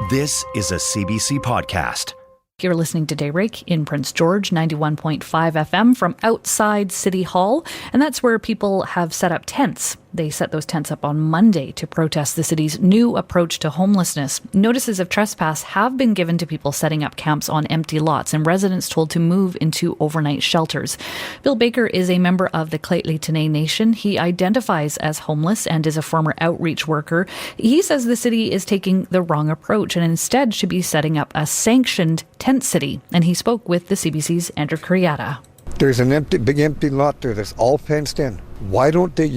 This is a CBC podcast. You're listening to Daybreak in Prince George, 91.5 FM from outside City Hall, and that's where people have set up tents. They set those tents up on Monday to protest the city's new approach to homelessness. Notices of trespass have been given to people setting up camps on empty lots and residents told to move into overnight shelters. Bill Baker is a member of the Lheidli T'enneh Nation. He identifies as homeless and is a former outreach worker. He says the city is taking the wrong approach and instead should be setting up a sanctioned tent city. And he spoke with the CBC's Andrew Kuriata. There's an big empty lot there that's all fenced in. Why don't they,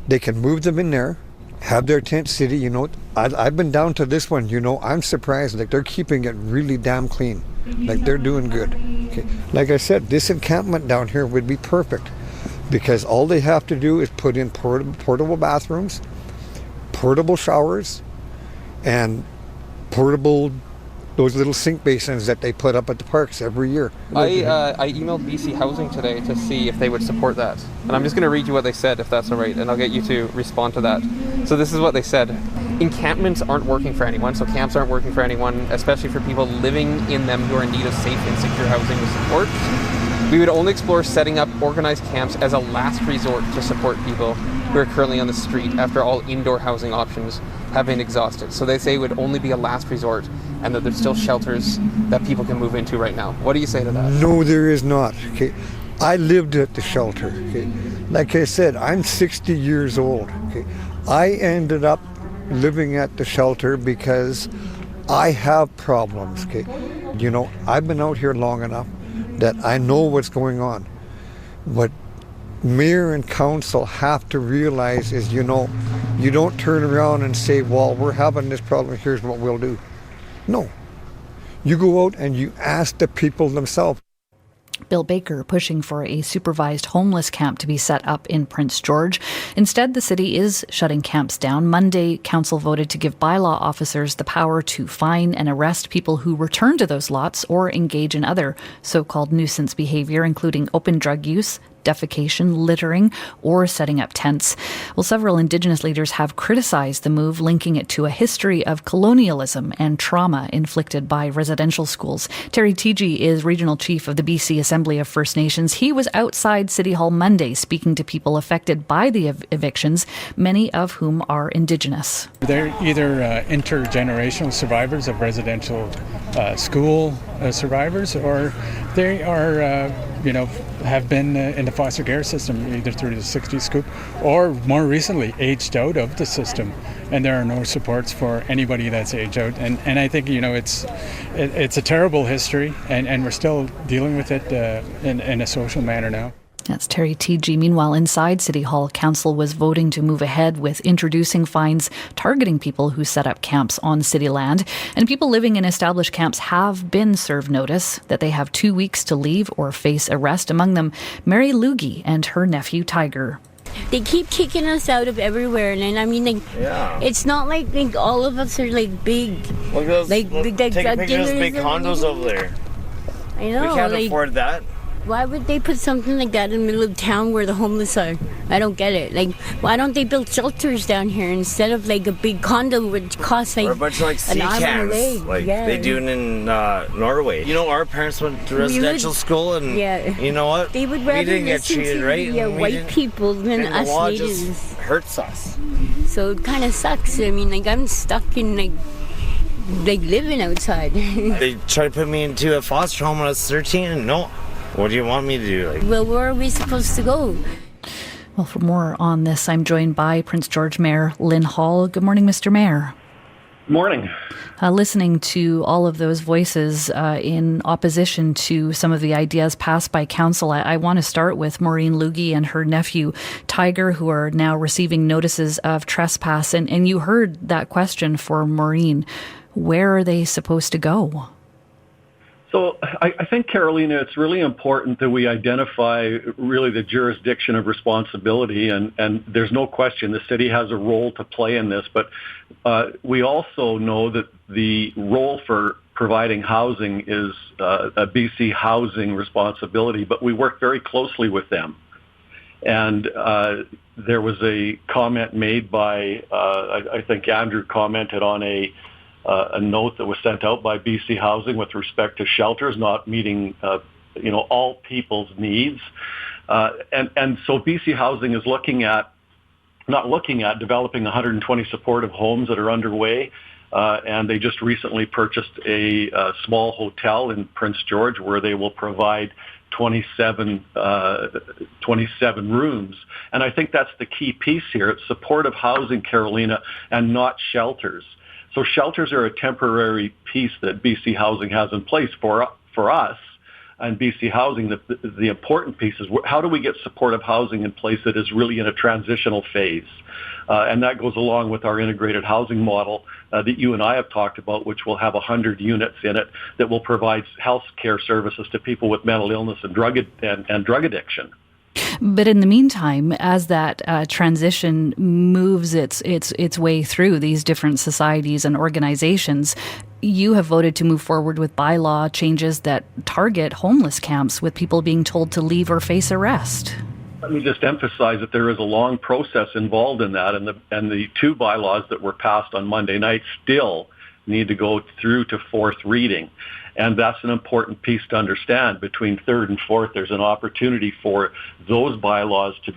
they can move them in there, have their tent city, I've been down to this one, I'm surprised, they're keeping it really damn clean. They're doing good. Okay. Like I said, this encampment down here would be perfect because all they have to do is put in portable bathrooms, portable showers, and portable those little sink basins that they put up at the parks every year. I emailed BC Housing today to see if they would support that. And I'm just going to read you what they said, if that's all right, and I'll get you to respond to that. So this is what they said. Encampments aren't working for anyone, so camps aren't working for anyone, especially for people living in them who are in need of safe and secure housing with support. We would only explore setting up organized camps as a last resort to support people who are currently on the street after all indoor housing options have been exhausted. So they say it would only be a last resort and that there's still shelters that people can move into right now. What do you say to that? No, there is not. Okay, I lived at the shelter. Okay, like I said, I'm 60 years old. Okay, I ended up living at the shelter because I have problems. Okay, I've been out here long enough that I know what's going on. What mayor and council have to realize is, you don't turn around and say, well, we're having this problem, here's what we'll do. No. You go out and you ask the people themselves. Bill Baker pushing for a supervised homeless camp to be set up in Prince George. Instead, the city is shutting camps down. Monday, council voted to give bylaw officers the power to fine and arrest people who return to those lots or engage in other so-called nuisance behaviour, including open drug use, defecation, littering, or setting up tents. Well, several Indigenous leaders have criticised the move, linking it to a history of colonialism and trauma inflicted by residential schools. Terry Teegee is Regional Chief of the BC Assembly of First Nations. He was outside City Hall Monday speaking to people affected by the evictions, many of whom are Indigenous. They're either intergenerational survivors of residential school survivors, or they are have been in the foster care system either through the 60s scoop or more recently aged out of the system, and there are no supports for anybody that's aged out, and I think it's a terrible history, and we're still dealing with it in a social manner now. That's Terry Teegee. Meanwhile, inside City Hall, Council was voting to move ahead with introducing fines targeting people who set up camps on city land. And people living in established camps have been served notice that they have 2 weeks to leave or face arrest. Among them, Mary Lugie and her nephew, Tiger. They keep kicking us out of everywhere, and it's not like all of us are big. Look at those, take a picture of those big condos over there. I know. We can't afford that. Why would they put something like that in the middle of town where the homeless are? I don't get it. Why don't they build shelters down here instead of a big condo which costs or a bunch of sea cans they do in Norway. Our parents went to residential school, and you know what? They would rather we didn't get treated right. White people than and us the law natives. Just hurts us. So it kind of sucks. I'm stuck in living outside. They tried to put me into a foster home when I was 13, and no. What do you want me to do? Well, where are we supposed to go? Well, for more on this, I'm joined by Prince George Mayor Lynn Hall. Good morning, Mr. Mayor. Morning. Listening to all of those voices in opposition to some of the ideas passed by council, I want to start with Maureen Lugie and her nephew Tiger, who are now receiving notices of trespass. And you heard that question for Maureen. Where are they supposed to go? So I think, Carolina, it's really important that we identify really the jurisdiction of responsibility, and there's no question the city has a role to play in this, but we also know that the role for providing housing is a BC Housing responsibility, but we work very closely with them. And there was a comment made by, I think Andrew commented on a a note that was sent out by BC Housing with respect to shelters not meeting, all people's needs. And so BC Housing is not looking at developing 120 supportive homes that are underway. And they just recently purchased a small hotel in Prince George where they will provide 27 rooms. And I think that's the key piece here. It's supportive housing, Carolina, and not shelters. So shelters are a temporary piece that BC Housing has in place for us. And BC Housing, the important piece is how do we get supportive housing in place that is really in a transitional phase? And that goes along with our integrated housing model that you and I have talked about, which will have 100 units in it that will provide health care services to people with mental illness and drug addiction. But in the meantime, as that transition moves its way through these different societies and organizations, you have voted to move forward with bylaw changes that target homeless camps with people being told to leave or face arrest. Let me just emphasize that there is a long process involved in that, and the two bylaws that were passed on Monday night still need to go through to fourth reading. And that's an important piece to understand. Between third and fourth, there's an opportunity for those bylaws to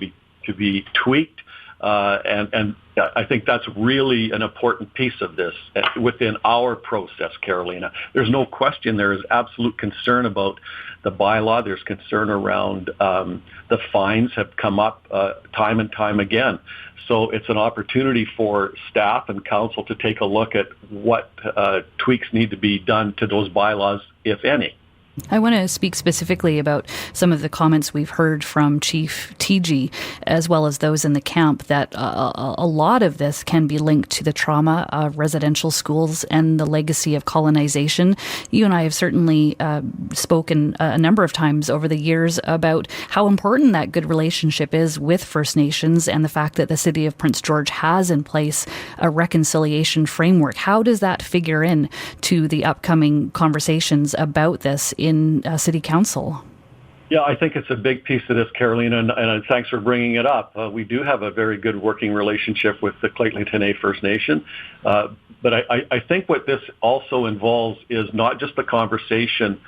be tweaked. And I think that's really an important piece of this within our process, Carolina. There's no question there is absolute concern about the bylaw. There's concern around the fines have come up time and time again. So it's an opportunity for staff and council to take a look at what tweaks need to be done to those bylaws, if any. I want to speak specifically about some of the comments we've heard from Chief TG, as well as those in the camp, that a lot of this can be linked to the trauma of residential schools and the legacy of colonization. You and I have certainly spoken a number of times over the years about how important that good relationship is with First Nations and the fact that the City of Prince George has in place a reconciliation framework. How does that figure in to the upcoming conversations about this in City Council? Yeah, I think it's a big piece of this, Carolina, and thanks for bringing it up. We do have a very good working relationship with the Clayton Tenay First Nation, but I think what this also involves is not just the conversation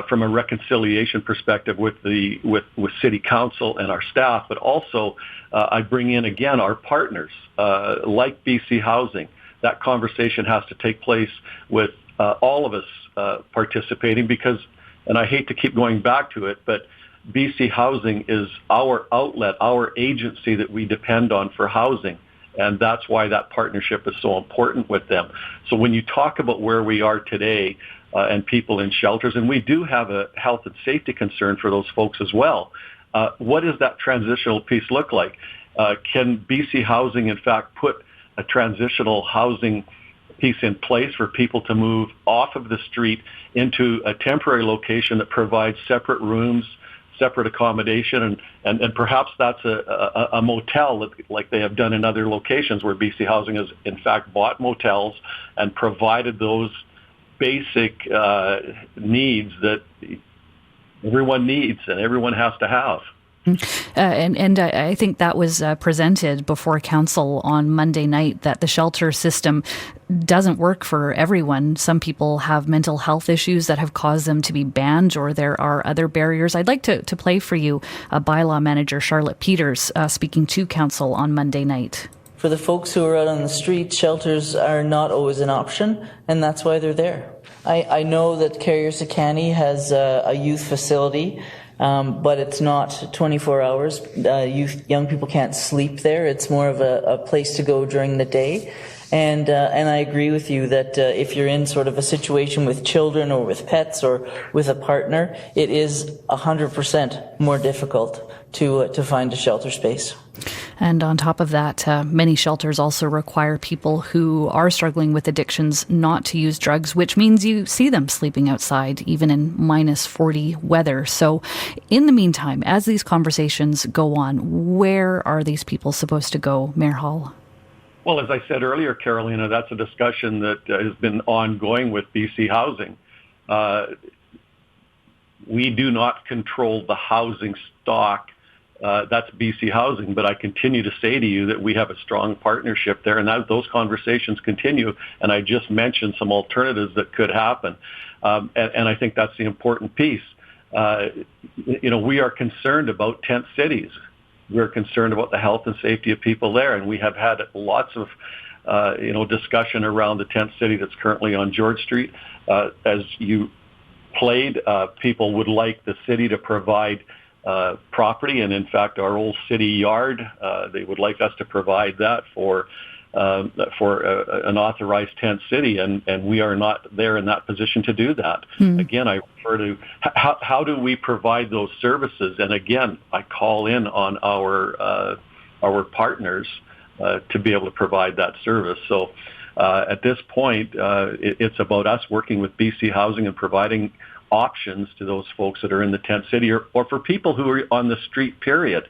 from a reconciliation perspective with City Council and our staff, but also I bring in, again, our partners like BC Housing. That conversation has to take place with all of us participating because, and I hate to keep going back to it, but BC Housing is our outlet, our agency that we depend on for housing. And that's why that partnership is so important with them. So when you talk about where we are today and people in shelters, and we do have a health and safety concern for those folks as well, what does that transitional piece look like? Can BC Housing, in fact, put a transitional housing piece in place for people to move off of the street into a temporary location that provides separate rooms, separate accommodation, and perhaps that's a motel like they have done in other locations where BC Housing has in fact bought motels and provided those basic needs that everyone needs and everyone has to have. And I think that was presented before council on Monday night, that the shelter system doesn't work for everyone. Some people have mental health issues that have caused them to be banned, or there are other barriers. I'd like to play for you bylaw manager Charlotte Peters speaking to council on Monday night. For the folks who are out on the street, shelters are not always an option, and that's why they're there. I know that Carrier-Sacani has a youth facility, but it's not 24 hours. Young people can't sleep there. It's more of a place to go during the day. And I agree with you that if you're in sort of a situation with children or with pets or with a partner, it is 100% more difficult to find a shelter space. And on top of that, many shelters also require people who are struggling with addictions not to use drugs, which means you see them sleeping outside, even in minus 40 weather. So in the meantime, as these conversations go on, where are these people supposed to go, Mayor Hall? Well, as I said earlier, Carolina, that's a discussion that has been ongoing with BC Housing. We do not control the housing stock that's BC Housing. But I continue to say to you that we have a strong partnership there, and those conversations continue. And I just mentioned some alternatives that could happen. And I think that's the important piece. We are concerned about tent cities. We're concerned about the health and safety of people there, and we have had lots of discussion around the tent city that's currently on George Street. As you played, people would like the city to provide property, and in fact, our old city yard, they would like us to provide that for an authorized tent city, and we are not there in that position to do that. Again, I refer to how do we provide those services, and again, I call in on our partners to be able to provide that service. So at this point, it's about us working with BC Housing and providing options to those folks that are in the tent city or for people who are on the street, period.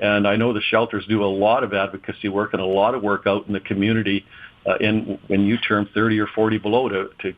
And I know the shelters do a lot of advocacy work and a lot of work out in the community when you term 30 or 40 below to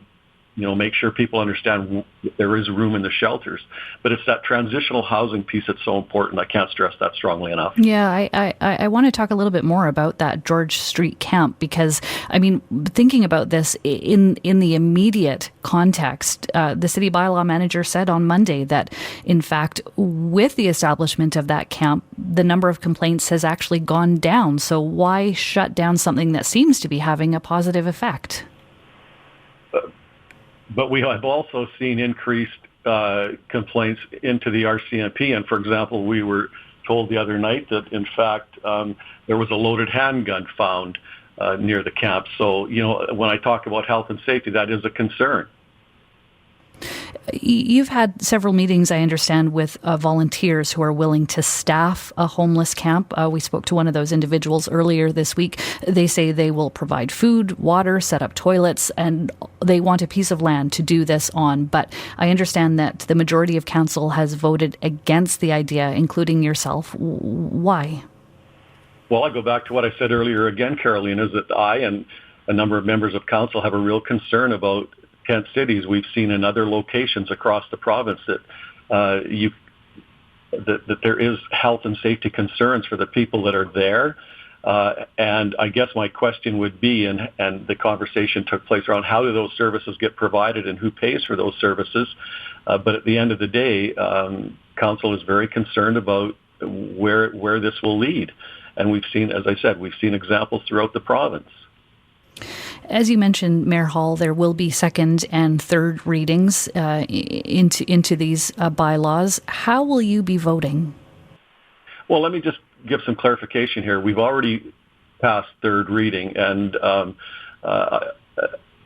make sure people understand there is room in the shelters. But it's that transitional housing piece that's so important. I can't stress that strongly enough. Yeah, I want to talk a little bit more about that George Street camp, because, I mean, thinking about this in the immediate context, the city bylaw manager said on Monday that, in fact, with the establishment of that camp, the number of complaints has actually gone down. So why shut down something that seems to be having a positive effect? But we have also seen increased complaints into the RCMP. And, for example, we were told the other night that, in fact, there was a loaded handgun found near the camp. So, when I talk about health and safety, that is a concern. You've had several meetings, I understand, with volunteers who are willing to staff a homeless camp. We spoke to one of those individuals earlier this week. They say they will provide food, water, set up toilets, and they want a piece of land to do this on. But I understand that the majority of council has voted against the idea, including yourself. Why? Well, I go back to what I said earlier again, Caroline, is that I and a number of members of council have a real concern about tent cities. We've seen in other locations across the province that that there is health and safety concerns for the people that are there. And I guess my question would be, and the conversation took place around how do those services get provided and who pays for those services. But at the end of the day, council is very concerned about where this will lead. And we've seen, as I said, examples throughout the province. As you mentioned, Mayor Hall, there will be second and third readings into these bylaws. How will you be voting? Well, let me just give some clarification here. We've already passed third reading, and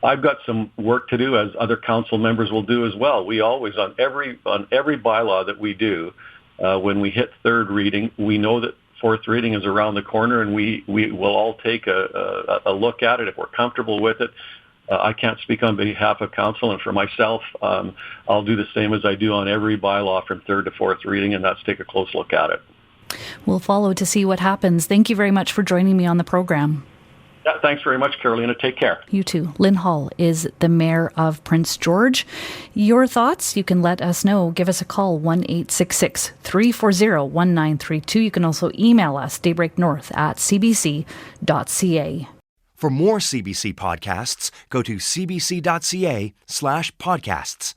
I've got some work to do, as other council members will do as well. We always, on every bylaw that we do, when we hit third reading, we know that fourth reading is around the corner, and we will all take a look at it if we're comfortable with it. I can't speak on behalf of council, and for myself, I'll do the same as I do on every bylaw from third to fourth reading, and that's take a close look at it. We'll follow to see what happens. Thank you very much for joining me on the program. Yeah, thanks very much, Carolina. Take care. You too. Lynn Hall is the Mayor of Prince George. Your thoughts, you can let us know. Give us a call, 1-866-340-1932. You can also email us, daybreaknorth@cbc.ca. For more CBC podcasts, go to cbc.ca/podcasts.